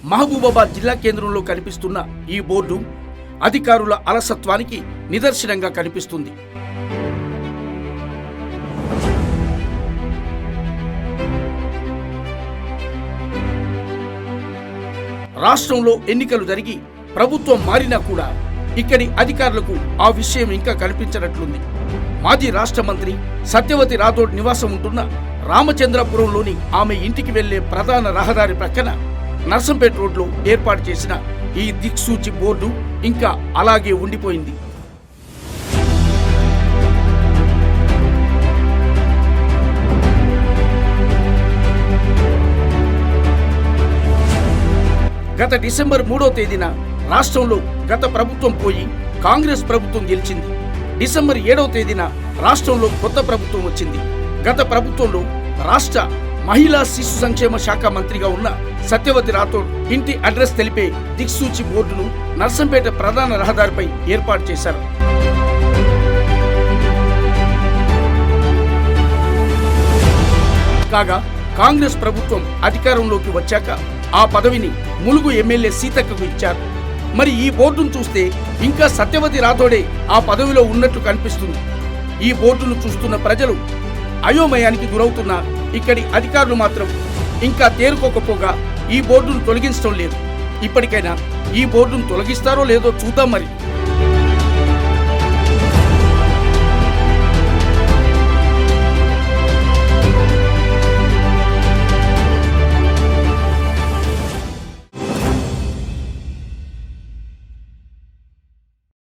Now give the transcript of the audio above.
మహబూబాబాద్ జిల్లా కేంద్రంలో కనిపిస్తున్న ఈ బోర్డు అధికారుల అలసత్వానికి నిదర్శనంగా కనిపిస్తుంది. రాష్ట్రంలో ఎన్నికలు జరిగి ప్రభుత్వం మారినా కూడా ఇక్కడి అధికారులకు ఆ విషయం ఇంకా కనిపించినట్లుంది. మాజీ రాష్ట్ర మంత్రి సత్యవతి రాథోడ్ నివాసం ఉంటున్న రామచంద్రపురంలోని ఆమె ఇంటికి వెళ్లే ప్రధాన రహదారి ప్రక్కన నర్సంపేట రోడ్లో ఏర్పాటు చేసిన ఈ దిక్సూచి బోర్డు ఇంకా అలాగే ఉండిపోయింది. గత డిసెంబర్ 3వ తేదీన రాష్ట్రంలో గత ప్రభుత్వం పోయి కాంగ్రెస్ ప్రభుత్వం గెలిచింది. డిసెంబర్ 7వ తేదీన రాష్ట్రంలో కొత్త ప్రభుత్వం వచ్చింది. గత ప్రభుత్వంలో రాష్ట్ర మహిళా శిశు సంక్షేమ శాఖ మంత్రిగా ఉన్న సత్యవతి రాథోడ్ ఇంటి అడ్రస్ తెలిపే దిక్సూచి బోర్డును నర్సంపేట ప్రధాన రహదారిపై ఏర్పాటు చేశారు. కాగా కాంగ్రెస్ ప్రభుత్వం అధికారంలోకి వచ్చాక ఆ పదవిని ములుగు ఎమ్మెల్యే సీతక్కకు ఇచ్చారు. మరి ఈ బోర్డును చూస్తే ఇంకా సత్యవతి రాథోడే ఆ పదవిలో ఉన్నట్లు కనిపిస్తుంది. ఈ బోర్డును చూస్తున్న ప్రజలు అయోమయానికి గురవుతున్న ఇక్కడి అధికారులు మాత్రం ఇంకా తేరుకోకపోగా ఈ బోర్డును తొలగించడం లేదు. ఇప్పటికైనా ఈ బోర్డును తొలగిస్తారో లేదో చూద్దాం మరి.